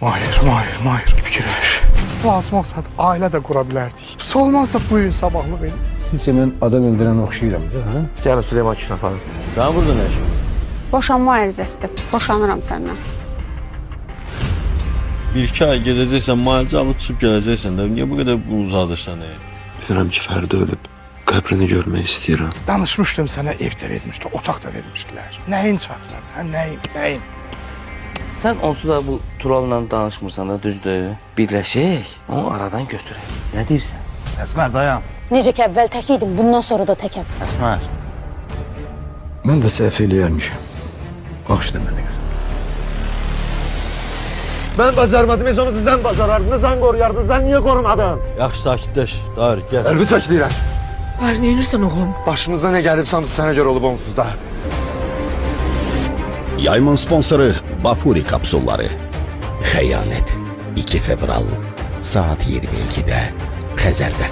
Mahir, fikirləş. Lazım olsaydı ailə də qura bilərdik. Pis olmazsa bu gün sabahlı benim. Sizcə mən adam öldürən oxşayıram da, hə? Gəlin Süleyman kişini aparın. Sən burada nə işin? Boşanma ərizəsidir. Boşanıram səndən. 1-2 ay gedəcəksən, müalicə alıb çıxıb gələcəksən də. Niyə bu qədər bunu uzadırsan? Bilirəm ki, Fərdə ölüb. Qəbrini görmək istəyirəm. Danışmışdım sənə ev də vermişdilər, otaq da vermişdilər. Nəyin çatmır, hə? Nəyin? Sən onsuz da bu Tural'la danışmırsan da, düzdür? Birləşək, onu aradan götürək. Nə deyirsən? Əsmər dayan. Necə ki əvvəl tək idim, bundan sonra da təkəm. Əsmər. Mən də səhv eləyərmişəm. Bağışla məni qızım. Mən bacarmadım, heç onu sən bacarardın, sən qoruyardın, sən niyə qorumadın? Yaxşı, sakitləş. Dayır, gəl. Əlvi çək deyirəm. Var, nə edirsən oğlum? Başımıza nə gəlib sanısı sənə görə olub onsuz da. Yayımın sponsoru Bafuri kapsulları. Xəyanət 2 fevral saat 22-də Xəzərdə.